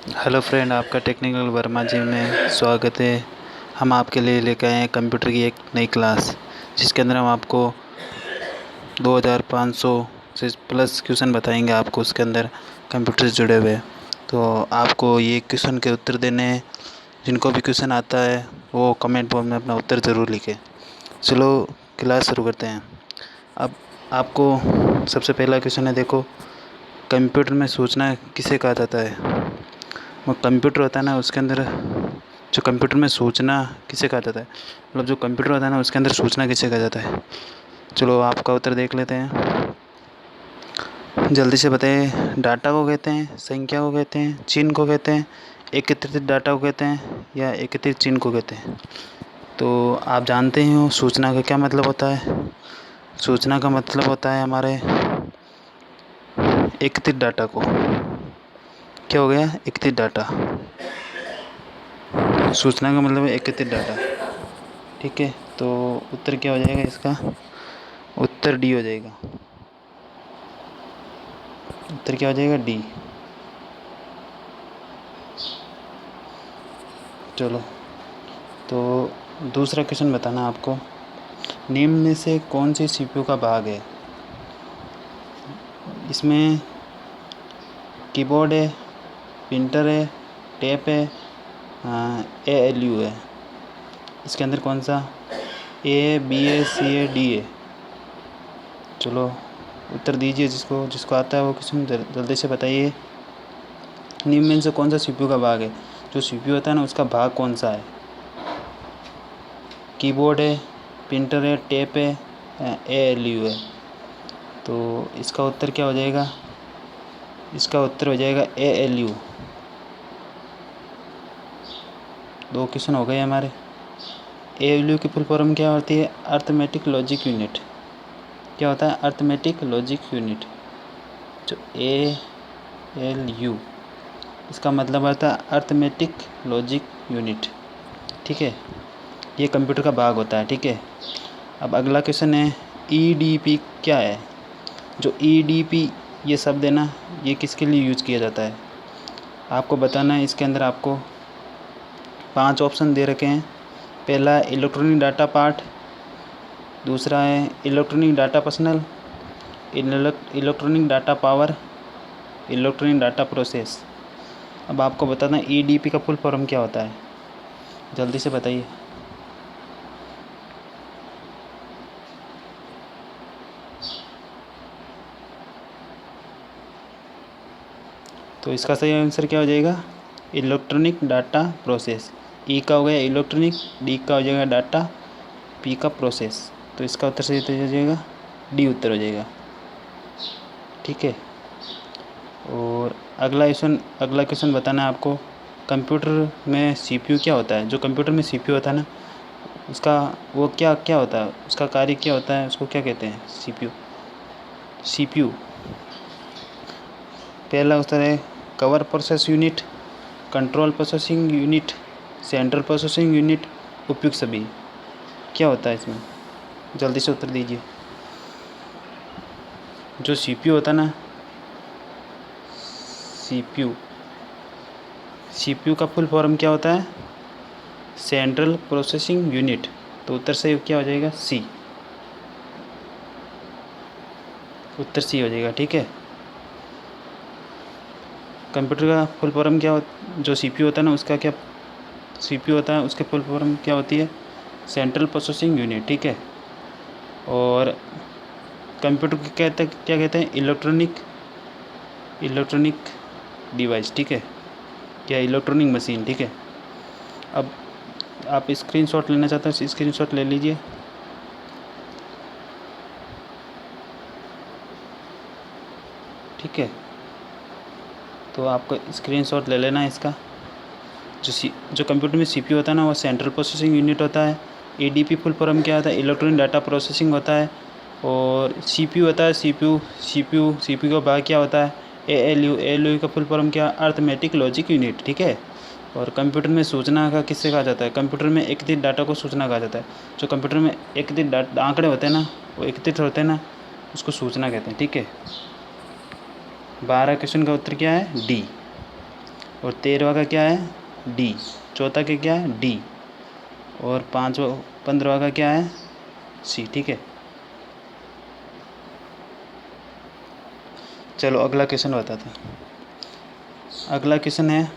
Hello friend, आपका technical Verma जी में स्वागत है। हम आपके लिए लेकर आए हैं कंप्यूटर की एक नई क्लास, जिसके अंदर हम आपको 2500 से प्लस क्वेश्चन बताएंगे आपको उसके अंदर कंप्यूटर से जुड़े हुए। तो आपको ये क्वेश्चन के उत्तर देने हैं। जिनको भी क्वेश्चन आता है वो कमेंट बॉक्स में अपना उत्तर ज़रूर लिखें। चलो क्लास शुरू करते हैं। अब आपको सबसे पहला क्वेश्चन है, देखो, कंप्यूटर में सूचना किसे कहा जाता है। वो कंप्यूटर होता है ना, उसके अंदर जो कंप्यूटर में सूचना किसे कहा जाता है, मतलब जो कंप्यूटर होता है ना उसके अंदर सूचना किसे कहा जाता है। चलो आपका उत्तर देख लेते हैं, जल्दी से बताइए। डाटा को कहते हैं, संख्या को कहते हैं, चिन्ह को कहते हैं, एकत्रित डाटा को कहते हैं, या एकत्रित चिन्ह को कहते हैं। तो आप जानते ही हो सूचना का क्या मतलब होता है। सूचना का मतलब होता है हमारे एकत्रित डाटा को। क्या हो गया? एकत्रित डाटा। सूचना का मतलब है एकत्रित डाटा। ठीक है, तो उत्तर क्या हो जाएगा इसका? उत्तर डी हो जाएगा। उत्तर क्या हो जाएगा? डी। चलो, तो दूसरा क्वेश्चन बताना आपको। निम्न में से कौन सी सीपीयू का भाग है? इसमें कीबोर्ड है, प्रिंटर है, टैप है, एएलयू है। इसके अंदर कौन सा? ए, बी है, सी है, डी है। चलो उत्तर दीजिए, जिसको आता है वो क्वेश्चन जल्दी से बताइए। निम्न में से कौन सा सीपीयू का भाग है? जो सीपीयू होता है ना उसका भाग कौन सा है? कीबोर्ड है, प्रिंटर है, टैप है, एएलयू है। तो इसका उत्तर क्या हो जाएगा? इसका उत्तर हो जाएगा एएलयू। दो क्वेश्चन हो गए हमारे। एएलयू की फुल फॉर्म क्या होती है? Arithmetic logic unit. क्या होता है? Arithmetic logic unit. जो एएलयू, इसका मतलब होता है अर्थमेटिक लॉजिक यूनिट। ठीक है, ये कंप्यूटर का भाग होता है। ठीक है, अब अगला क्वेश्चन है, ईडीपी क्या है? जो ईडीपी ये शब्द है ना, ये किसके लिए यूज़ किया जाता है आपको बताना है। इसके अंदर आपको 5 ऑप्शन दे रखे हैं। पहला इलेक्ट्रॉनिक डाटा पार्ट, दूसरा है electronic data personal, electronic data power, electronic data process. अब आपको बताना ईडीपी का फुल फॉर्म क्या होता है, जल्दी से बताइए। तो इसका सही आंसर क्या हो जाएगा? Electronic data process. ई का हो गया इलेक्ट्रॉनिक, डी का हो जाएगा डाटा, पी का प्रोसेस। तो इसका उत्तर सही हो जाएगा डी, उत्तर हो जाएगा। ठीक है, और अगला क्वेश्चन बताना है आपको। कंप्यूटर में सीपीयू क्या होता है? जो कंप्यूटर में सीपीयू होता है ना, उसका वो क्या क्या होता है, उसका कार्य क्या होता है, उसको क्या कहते हैं? सीपीयू पहला उत्तर है cover process unit, control processing unit, central processing unit, उपयुक्त सभी। क्या होता है इसमें? जल्दी से उत्तर दीजिए। जो सीपीयू होता है ना, सीपीयू का फुल फॉर्म क्या होता है? Central processing unit. तो उत्तर सही क्या हो जाएगा? सी। उत्तर सी हो जाएगा। ठीक है, कंप्यूटर का फुल फॉर्म क्या जो सीपीयू होता है ना उसका क्या सीपीयू होता है, उसके फुल फॉर्म क्या होती है? Central processing unit. ठीक है, और कंप्यूटर को क्या कहते हैं? Electronic device. ठीक है, क्या? Electronic machine. ठीक है, अब आप स्क्रीनशॉट लेना चाहते हैं, स्क्रीनशॉट ले लीजिए। ठीक है, तो आपको स्क्रीनशॉट ले लेना है इसका। जो कंप्यूटर में सीपीयू होता है ना वो सेंट्रल प्रोसेसिंग यूनिट होता है। ईडीपी फुल फॉर्म क्या होता है? इलेक्ट्रॉनिक डाटा प्रोसेसिंग होता है। और सीपीयू होता है, सीपीयू का भाग क्या होता है? एएलयू का फुल फॉर्म क्या? Arithmetic logic unit. ठीक है, और कंप्यूटर में सूचना का किससे कहा जाता है? कंप्यूटर में एकत्रित डाटा को सूचना कहा जाता है। जो कंप्यूटर में एकत्रित आंकड़े होते हैं ना, वो एकत्रित होते हैं ना, उसको सूचना कहते हैं। ठीक है, 12 क्वेश्चन का उत्तर क्या है? डी। और 13वां का क्या है, डी। चौथा का क्या है, डी। और 15वां का क्या है, सी। ठीक है, चलो अगला क्वेश्चन बताते हैं। अगला क्वेश्चन है,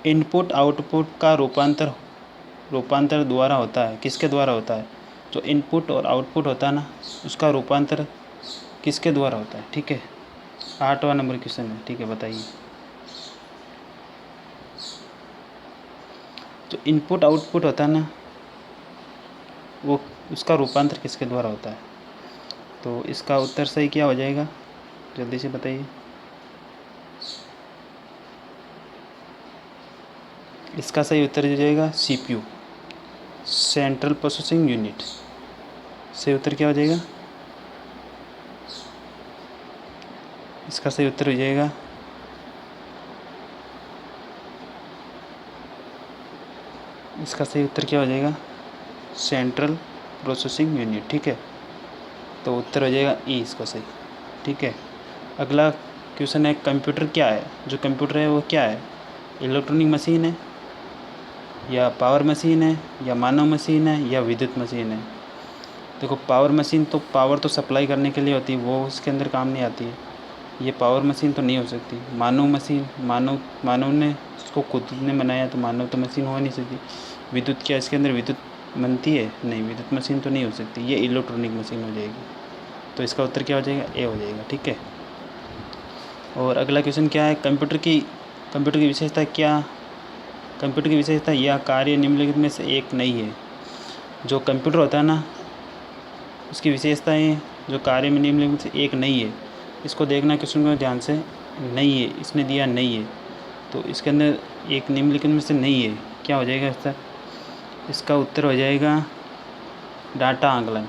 इनपुट आउटपुट का रूपांतर द्वारा होता है, किसके द्वारा होता है? जो इनपुट और आउटपुट होता है ना, उसका रूपांतर किसके द्वारा होता है? ठीक है, 8वां नंबर क्वेश्चन है। ठीक है, बताइए। जो इनपुट आउटपुट होता है ना, वो उसका रूपांतर किसके द्वारा होता है? तो इसका उत्तर सही क्या हो जाएगा, जल्दी से बताइए। इसका सही उत्तर हो जाएगा सीपीयू, सेंट्रल प्रोसेसिंग यूनिट। सही उत्तर क्या हो जाएगा? इसका सही उत्तर हो जाएगा क्या हो जाएगा? Central processing unit. ठीक है, तो उत्तर हो जाएगा ई इसका सही। ठीक है, अगला क्वेश्चन है, कंप्यूटर क्या है? जो कंप्यूटर है वो क्या है? इलेक्ट्रॉनिक मशीन है, या पावर मशीन है, या मानव मशीन है, या विद्युत मशीन है? देखो, पावर मशीन तो पावर तो सप्लाई करने के लिए होती है, वो उसके अंदर काम नहीं आती है। ये पावर मशीन तो नहीं हो सकती। मानव मशीन, मानव ने इसको खुद ने बनाया, तो मानव तो मशीन हो नहीं सकती। विद्युत, क्या इसके अंदर विद्युत बनती है? नहीं, विद्युत मशीन तो नहीं हो सकती, ये इलेक्ट्रॉनिक मशीन हो जाएगी। तो इसका उत्तर क्या हो जाएगा? ए हो जाएगा। ठीक है, और अगला क्वेश्चन क्या है, कंप्यूटर की विशेषता क्या? कंप्यूटर की विशेषता, यह कार्य निम्नलिखित में से एक नहीं है। जो कंप्यूटर होता है ना, उसकी विशेषताएं, जो कार्य में निम्नलिखित में से एक नहीं है। इसको देखना क्वेश्चन को ध्यान से, नहीं है इसने दिया, नहीं है, तो इसके अंदर एक निम्नलिखित में से नहीं है, क्या हो जाएगा इसका? इसका उत्तर हो जाएगा डाटा आंकलन।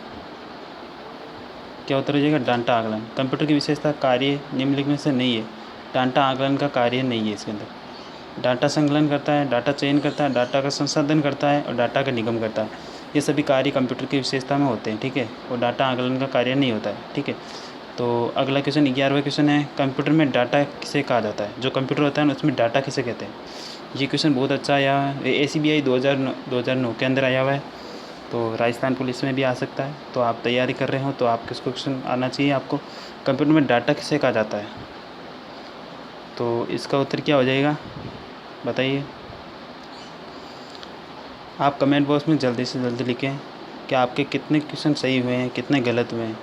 क्या उत्तर हो जाएगा? डाटा आंकलन। कंप्यूटर की विशेषता, कार्य निम्नलिखित में से नहीं है, डाटा आंकलन का कार्य नहीं है। इसके अंदर डाटा संकलन करता है, डाटा चयन करता है, डाटा का संसाधन करता है, और डाटा का निगम करता है। ये सभी कार्य कंप्यूटर की विशेषता में होते हैं। ठीक है, और डाटा आंकलन का कार्य नहीं होता है। ठीक है, तो अगला क्वेश्चन 11वां क्वेश्चन है, कंप्यूटर में डाटा किसे कहा जाता है? जो कंप्यूटर होता है ना, उसमें डाटा किसे कहते हैं? ये क्वेश्चन बहुत अच्छा आया है, ACBI 2009 के अंदर आया हुआ है, तो राजस्थान पुलिस में भी आ सकता है। तो आप तैयारी कर रहे हो तो आप किसको क्वेश्चन आना चाहिए आपको, कंप्यूटर में डाटा किसे कहा जाता है? तो इसका उत्तर क्या हो जाएगा, बताइए। आप कमेंट बॉक्स में जल्दी से जल्दी लिखें कि आपके कितने क्वेश्चन सही हुए हैं, कितने गलत हुए हैं,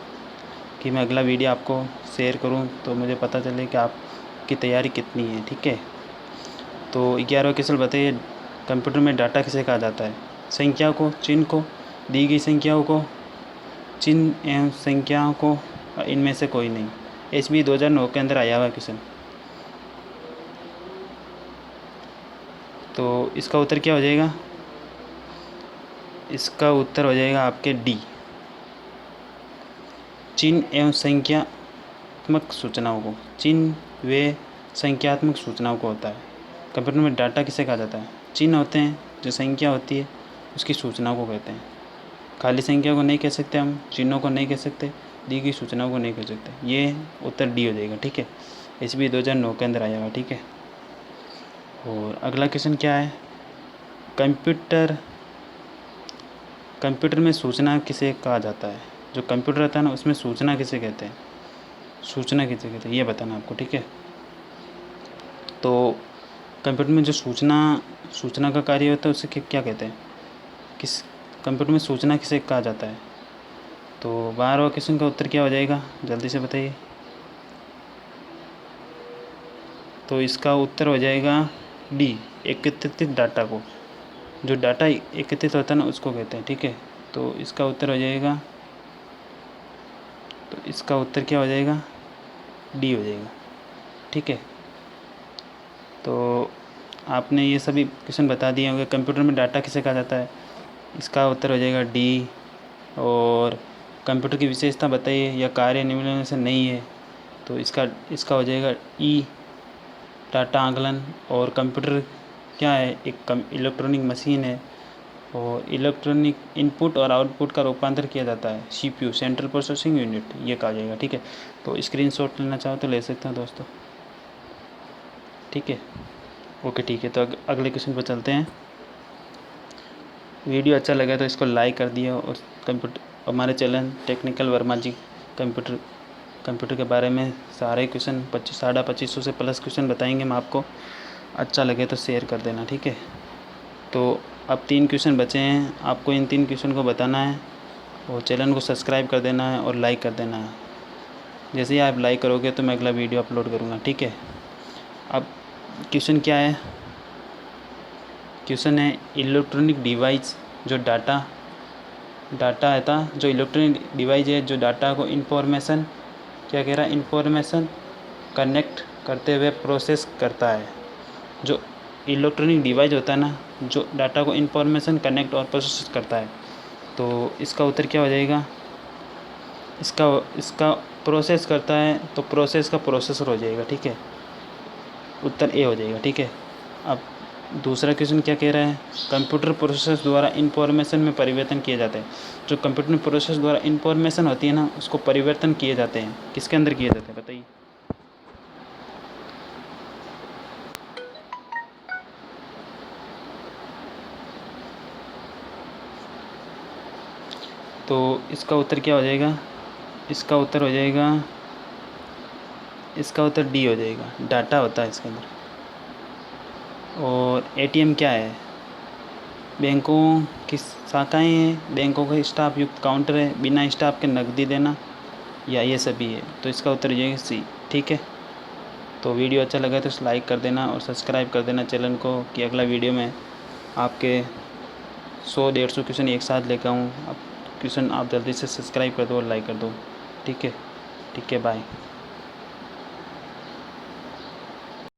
कि मैं अगला वीडियो आपको शेयर करूं तो मुझे पता चले कि आपकी तैयारी कितनी है। ठीक है, तो 11वां क्वेश्चन बताइए, कंप्यूटर में डाटा किसे कहा जाता है? संख्या को, चिन्ह को, दी गई संख्याओं को, चिन्ह एवं संख्याओं को, इनमें से कोई नहीं। SB 2009 के अंदर आया हुआ क्वेश्चन। तो इसका उत्तर क्या हो जाएगा? इसका उत्तर हो जाएगा आपके डी, चिन्ह एवं संख्यात्मक सूचनाओं को। चिन्ह व संख्यात्मक सूचनाओं को होता है। कंप्यूटर में डाटा किसे कहा जाता है? चिन्ह होते हैं, जो संख्या होती है उसकी सूचनाओं को कहते हैं। खाली संख्या को नहीं कह सकते हम, चिन्हों को नहीं कह सकते, दी गई सूचनाओं को नहीं कह सकते। ये उत्तर डी हो जाएगा। ठीक है, SB 2009 के अंदर आया हुआ। ठीक है, और अगला क्वेश्चन क्या है, कंप्यूटर में सूचना किसे कहा जाता है? जो कंप्यूटर रहता है ना, उसमें सूचना किसे कहते हैं? सूचना किसे कहते हैं, ये बताना आपको। ठीक है, तो कंप्यूटर में जो सूचना का कार्य होता है उसे क्या कहते हैं? किस कंप्यूटर में सूचना किसे कहा जाता है? तो 12वां क्वेश्चन का उत्तर क्या हो जाएगा, जल्दी से बताइए। तो इसका उत्तर हो जाएगा डी, एकत्रित डाटा को। जो डाटा एकत्रित होता है ना, उसको कहते हैं। ठीक है, तो इसका उत्तर हो जाएगा, तो इसका उत्तर क्या हो जाएगा? डी हो जाएगा। ठीक है, तो आपने ये सभी क्वेश्चन बता दिए होंगे। कंप्यूटर में डाटा किसे कहा जाता है? इसका उत्तर हो जाएगा डी। और कंप्यूटर की विशेषता बताइए, या कार्य निम्नलिखित में से नहीं है, तो इसका हो जाएगा ई, डाटा आंकलन। और कंप्यूटर क्या है? एक इलेक्ट्रॉनिक मशीन है, और इलेक्ट्रॉनिक इनपुट और आउटपुट का रूपांतर किया जाता है CPU, सेंट्रल प्रोसेसिंग यूनिट, ये कहा जाएगा। ठीक है, तो स्क्रीनशॉट लेना चाहो तो ले सकते हैं दोस्तों। ठीक है, ओके ठीक है। तो अगले क्वेश्चन पर चलते हैं। वीडियो अच्छा लगा तो इसको लाइक कर दिया, और हमारे चैनल टेक्निकल वर्मा जी कंप्यूटर के बारे में सारे क्वेश्चन 2500 से प्लस क्वेश्चन बताएंगे हम आपको। अच्छा लगे तो शेयर कर देना, ठीक है। तो अब 3 क्वेश्चन बचे हैं, आपको इन 3 क्वेश्चन को बताना है और चैनल को सब्सक्राइब कर देना है और लाइक कर देना है। जैसे ही आप लाइक करोगे तो मैं अगला वीडियो अपलोड करूँगा, ठीक है। अब क्वेश्चन क्या है? क्वेश्चन है इलेक्ट्रॉनिक डिवाइस जो डाटा आता जो इलेक्ट्रॉनिक डिवाइस है जो डाटा को इन्फॉर्मेशन क्या कह रहा है, इन्फॉर्मेशन कनेक्ट करते हुए प्रोसेस करता है। जो इलेक्ट्रॉनिक डिवाइस होता है ना, जो डाटा को इन्फॉर्मेशन कनेक्ट और प्रोसेस करता है, तो इसका उत्तर क्या हो जाएगा? इसका प्रोसेस करता है तो प्रोसेस का प्रोसेसर हो जाएगा, ठीक है। उत्तर ए हो जाएगा, ठीक है। अब दूसरा क्वेश्चन क्या कह रहा है? कंप्यूटर प्रोसेस द्वारा इन्फॉर्मेशन में परिवर्तन किए जाते हैं। जो कंप्यूटर प्रोसेस द्वारा इन्फॉर्मेशन होती है ना, उसको परिवर्तन किए जाते हैं। किसके अंदर किए जाते हैं बताइए? तो इसका उत्तर क्या हो जाएगा? इसका उत्तर हो जाएगा, इसका उत्तर डी हो जाएगा। डाटा होता है इसके अंदर। और एटीएम क्या है? बैंकों की शाखाएँ हैं, बैंकों का स्टाफ युक्त काउंटर है, बिना स्टाफ के नकदी देना, या ये सभी है। तो इसका उत्तर हो जाएगा सी, ठीक है। तो वीडियो अच्छा लगा तो लाइक कर देना और सब्सक्राइब कर देना चैनल को, कि अगला वीडियो में आपके 100-150 क्वेश्चन एक साथ लेकर आऊँ। अब क्वेश्चन आप जल्दी से सब्सक्राइब कर दो और लाइक कर दो, ठीक है। ठीक है, बाय।